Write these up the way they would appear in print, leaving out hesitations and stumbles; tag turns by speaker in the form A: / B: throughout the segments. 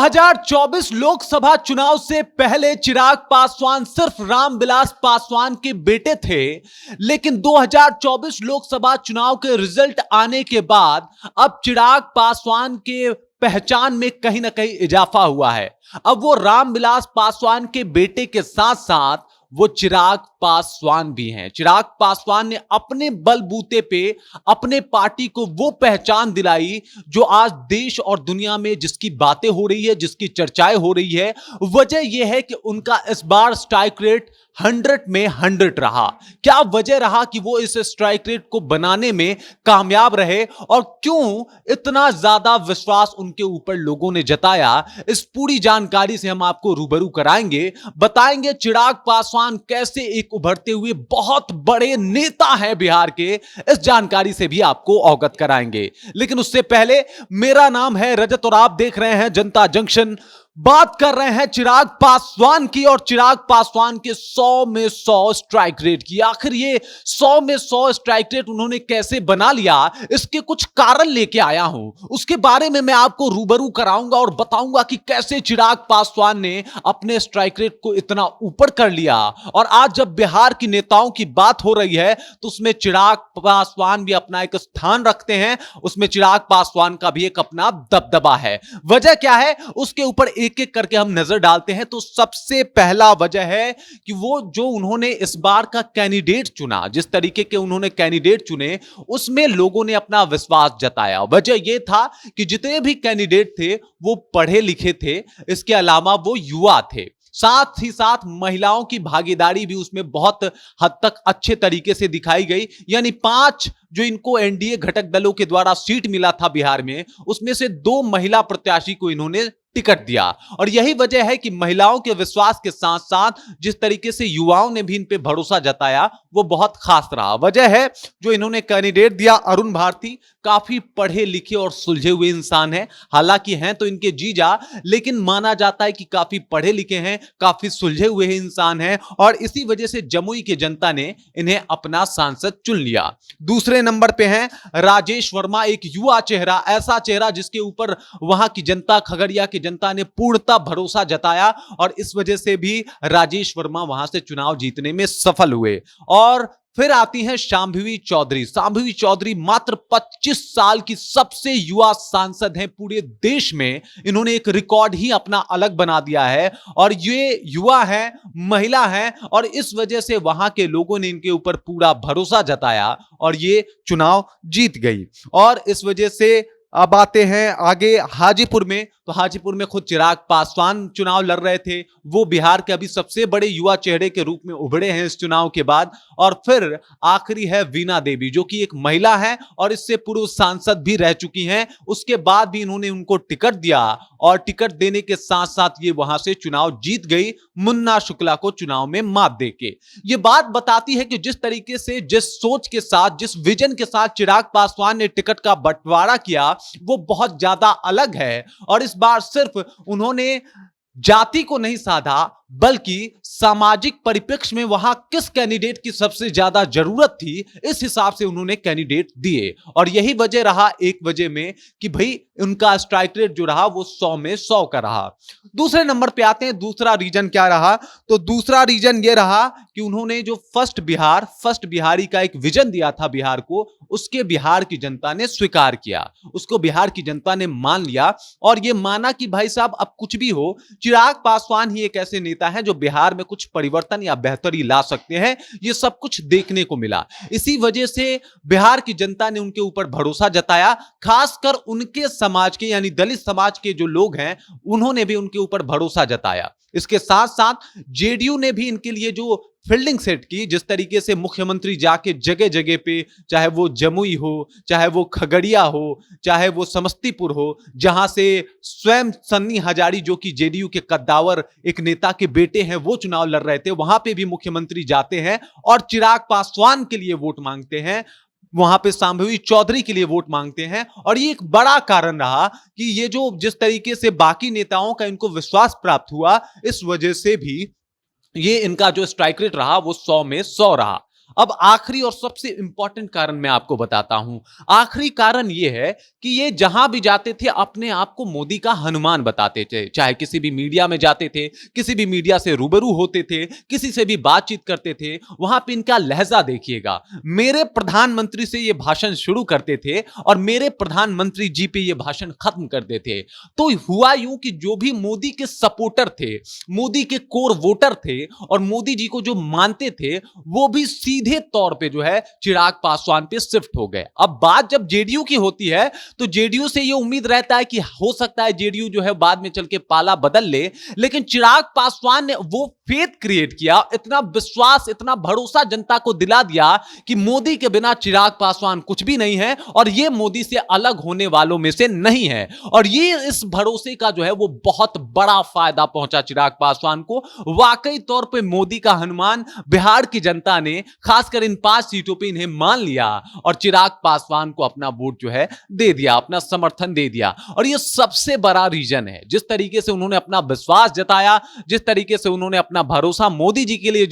A: 2024 लोकसभा चुनाव से पहले चिराग पासवान सिर्फ रामविलास पासवान के बेटे थे, लेकिन 2024 लोकसभा चुनाव के रिजल्ट आने के बाद अब चिराग पासवान के पहचान में कहीं ना कहीं इजाफा हुआ है। अब वो रामविलास पासवान के बेटे के साथ साथ वो चिराग पासवान भी हैं। चिराग पासवान ने अपने बलबूते पे अपने पार्टी को वो पहचान दिलाई जो आज देश और दुनिया में जिसकी बातें हो रही है, जिसकी चर्चाएं हो रही है। वजह यह है कि उनका इस बार स्ट्राइक रेट 100 में 100 रहा। क्या वजह रहा कि वो इस स्ट्राइक रेट को बनाने में कामयाब रहे और क्यों इतना ज्यादा विश्वास उनके ऊपर लोगों ने जताया, इस पूरी जानकारी से हम आपको रूबरू कराएंगे। बताएंगे चिराग पासवान कैसे एक उभरते हुए बहुत बड़े नेता हैं बिहार के, इस जानकारी से भी आपको अवगत कराएंगे। लेकिन उससे पहले, मेरा नाम है रजत और आप देख रहे हैं जनता जंक्शन। बात कर रहे हैं चिराग पासवान की और चिराग पासवान के 100 में 100 स्ट्राइक रेट की। आखिर ये 100 में 100 स्ट्राइक रेट उन्होंने कैसे बना लिया, इसके कुछ कारण लेके आया हूं। उसके बारे में मैं आपको रूबरू कराऊंगा और बताऊंगा कि कैसे चिराग पासवान ने अपने स्ट्राइक रेट को इतना ऊपर कर लिया। और आज जब बिहार की नेताओं की बात हो रही है तो उसमें चिराग पासवान भी अपना एक स्थान रखते हैं, उसमें चिराग पासवान का भी एक अपना दबदबा है। वजह क्या है उसके ऊपर एक एक करके हम नजर डालते हैं। तो सबसे पहला वजह है कि वो जो उन्होंने इस बार का कैंडिडेट चुना, जिस तरीके के उन्होंने कैंडिडेट चुने, उसमें लोगों ने अपना विश्वास जताया। वजह यह था कि जितने भी कैंडिडेट थे वो पढ़े लिखे थे, इसके अलावा वो युवा थे, साथ ही साथ महिलाओं की भागीदारी भी उसमें बहुत हद तक अच्छे तरीके से दिखाई गई। यानी 5 जो इनको एनडीए घटक दलों के द्वारा सीट मिला था बिहार में, उसमें से 2 महिला प्रत्याशी को इन्होंने टिकट दिया। और यही वजह है कि महिलाओं के विश्वास के साथ साथ जिस तरीके से युवाओं ने भी इन पे भरोसा जताया वो बहुत खास रहा। वजह है जो इन्होंने कैंडिडेट दिया अरुण भारती, काफी पढ़े लिखे और सुलझे हुए इंसान हैं। हालांकि हैं तो इनके जीजा, लेकिन माना जाता है कि काफी पढ़े लिखे हैं, काफी सुलझे हुए इंसान हैं और इसी वजह से जमुई की जनता ने इन्हें अपना सांसद चुन लिया। दूसरे नंबर पे हैं राजेश वर्मा, एक युवा चेहरा, ऐसा चेहरा जिसके ऊपर वहां की जनता, खगड़िया की जनता ने पूर्णतः भरोसा जताया और इस वजह से भी राजेश वर्मा वहां से चुनाव जीतने में सफल हुए। और फिर आती हैं शांभवी चौधरी। शांभवी चौधरी मात्र 25 साल की सबसे युवा सांसद हैं पूरे देश में। इन्होंने एक रिकॉर्ड ही अपना अलग बना दिया है और ये युवा हैं, महिला हैं और इस वजह से वहां के लोगों ने इनके ऊपर पूरा भरोसा जताया और ये चुनाव जीत गई। और इस वजह से अब आते हैं आगे हाजीपुर में। तो हाजीपुर में खुद चिराग पासवान चुनाव लड़ रहे थे, वो बिहार के अभी सबसे बड़े युवा चेहरे के रूप में उभरे हैं इस चुनाव के बाद। और फिर आखिरी है वीणा देवी, जो कि एक महिला है और इससे पूर्व सांसद भी रह चुकी हैं। उसके बाद भी इन्होंने उनको टिकट दिया और टिकट देने के साथ साथ ये वहां से चुनाव जीत गई, मुन्ना शुक्ला को चुनाव में मात देके। ये बात बताती है कि जिस तरीके से, जिस सोच के साथ, जिस विजन के साथ चिराग पासवान ने टिकट का बंटवारा किया वो बहुत ज्यादा अलग है। और इस बार सिर्फ उन्होंने जाति को नहीं साधा बल्कि सामाजिक परिप्रेक्ष्य में वहां किस कैंडिडेट की सबसे ज्यादा जरूरत थी, इस हिसाब से उन्होंने कैंडिडेट दिए। और यही वजह रहा एक वजह में कि भाई उनका स्ट्राइक रेट जो रहा वो 100 में 100 का रहा। दूसरे नंबर पे आते हैं, दूसरा रीजन क्या रहा। तो दूसरा रीजन ये रहा कि उन्होंने जो फर्स्ट बिहारी का एक विजन दिया था बिहार को, उसके बिहार की जनता ने स्वीकार किया, उसको बिहार की जनता ने मान लिया और ये माना कि भाई साहब अब कुछ भी हो, चिराग पासवान ही एक ऐसे नेता है जो बिहार में कुछ परिवर्तन या बेहतरी ला सकते हैं। ये सब कुछ देखने को मिला। इसी वजह से बिहार की जनता ने उनके ऊपर भरोसा जताया, खासकर उनके समाज के यानी दलित समाज के जो लोग हैं उन्होंने भी उनके ऊपर भरोसा जताया। इसके साथ साथ जेडीयू ने भी इनके लिए जो फील्डिंग सेट की, जिस तरीके से मुख्यमंत्री जाके जगह जगह पे, चाहे वो जमुई हो, चाहे वो खगड़िया हो, चाहे वो समस्तीपुर हो, जहां से स्वयं सन्नी हजारी जो कि जेडीयू के कद्दावर एक नेता के बेटे हैं वो चुनाव लड़ रहे थे, वहां पे भी मुख्यमंत्री जाते हैं और चिराग पासवान के लिए वोट मांगते हैं, वहां पे शांभवी चौधरी के लिए वोट मांगते हैं। और ये एक बड़ा कारण रहा कि ये जो जिस तरीके से बाकी नेताओं का इनको विश्वास प्राप्त हुआ, इस वजह से भी ये इनका जो स्ट्राइक रेट रहा वो 100 में 100 रहा। अब आखिरी और सबसे इंपॉर्टेंट कारण मैं आपको बताता हूं। आखिरी कारण यह है कि ये जहां भी जाते थे अपने आप को मोदी का हनुमान बताते थे। चाहे किसी भी मीडिया में जाते थे, किसी भी मीडिया से रूबरू होते थे, किसी से भी बातचीत करते थे, वहां पे इनका लहजा देखिएगा। मेरे प्रधानमंत्री से ये भाषण शुरू करते थे और मेरे प्रधानमंत्री जी पे ये भाषण खत्म करते थे। तो हुआ यूं कि जो भी मोदी के सपोर्टर थे, मोदी के कोर वोटर थे और मोदी जी को जो मानते थे, वो भी सीधे तौर पे जो है चिराग पासवान पे शिफ्ट हो गए। अब बात जब जेडीयू की होती है तो जेडीयू से ये उम्मीद रहता है कि हो सकता है जेडीयू जो है बाद में चल के पाला बदल ले, लेकिन चिराग पासवान ने वो फेथ क्रिएट किया, इतना विश्वास, इतना भरोसा जनता को दिला दिया कि मोदी के बिना चिराग पासवान कुछ भी नहीं है और ये मोदी से अलग होने वालों में से नहीं है। और ये इस भरोसे का जो है वो बहुत बड़ा फायदा पहुंचा चिराग पासवान को। वाकई तौर पे मोदी का हनुमान बिहार की जनता ने खासकर इन 5 सीटों पे इन्हें मान लिया और चिराग पासवान को अपना वोट जो है दे दिया, अपना समर्थन दे दिया। और ये सबसे बड़ा रीजन है, जिस तरीके से उन्होंने अपना विश्वास जताया, जिस तरीके से उन्होंने अपना भरोसा मोदी जी के लिए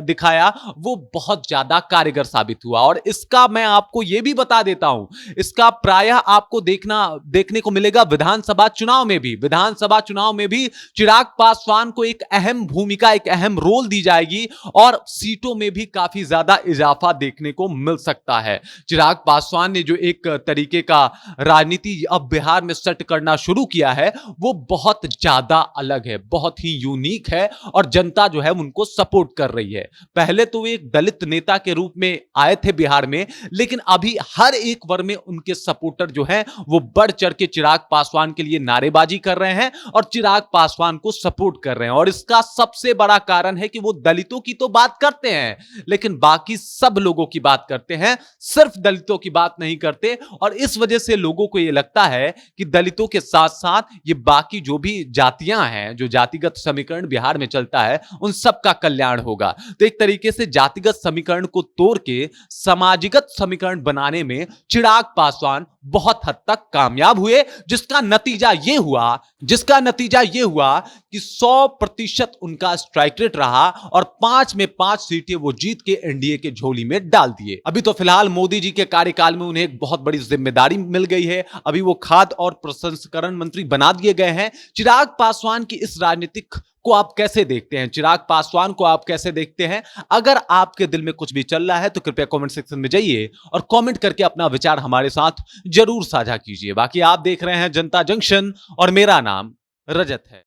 A: दिखाया, वो बहुत ज्यादा कारगर साबित हुआ। और इसका मैं आपको यह भी बता देता हूं, इसका प्रायः आपको देखने को मिलेगा विधानसभा चुनाव में भी। विधानसभा चुनाव में भी चिराग पासवान को एक अहम भूमिका, एक अहम रोल दी जाएगी और सीटों में भी काफी ज्यादा इजाफा देखने को मिल सकता है। चिराग पासवान ने जो एक तरीके का राजनीति अब बिहार में सेट करना शुरू किया है, वो बहुत ज्यादा अलग है, बहुत ही यूनिक है और जनता जो है उनको सपोर्ट कर रही है। पहले तो वे एक दलित नेता के रूप में आए थे बिहार में, लेकिन अभी हर एक वर्ग में उनके सपोर्टर जो हैं वो बढ़ चढ़ के चिराग पासवान के लिए नारेबाजी कर रहे हैं और चिराग पासवान को सपोर्ट कर रहे हैं। और इसका सबसे बड़ा कारण है कि वो दलितों की तो बात करते हैं, लेकिन बाकी सब लोगों की बात करते हैं, सिर्फ दलितों की बात नहीं करते। और इस वजह से लोगों को यह लगता है कि दलितों के साथ साथ ये बाकी जो भी जातियां हैं, जो जातिगत समीकरण बिहार में चलता है, उन सब का कल्याण होगा। तो एक तरीके से जातिगत समीकरण को तोड़ के समाजगत समीकरण बनाने में चिराग पासवान बहुत हद तक कामयाब हुए, जिसका नतीजा यह हुआ कि 100% उनका स्ट्राइक रेट रहा और 5 में 5 सीटें वो जीत के एनडीए के झोली में डाल दिए। अभी तो फिलहाल मोदी जी के कार्यकाल में उन्हें एक बहुत बड़ी जिम्मेदारी मिल गई है। अभी वो खाद्य और प्रसंस्करण मंत्री बना दिए गए हैं। चिराग पासवान की इस राजनीतिक को आप कैसे देखते हैं? चिराग पासवान को आप कैसे देखते हैं? अगर आपके दिल में कुछ भी चल रहा है तो कृपया कमेंट सेक्शन में जाइए और कमेंट करके अपना विचार हमारे साथ जरूर साझा कीजिए। बाकी आप देख रहे हैं जनता जंक्शन और मेरा नाम रजत है।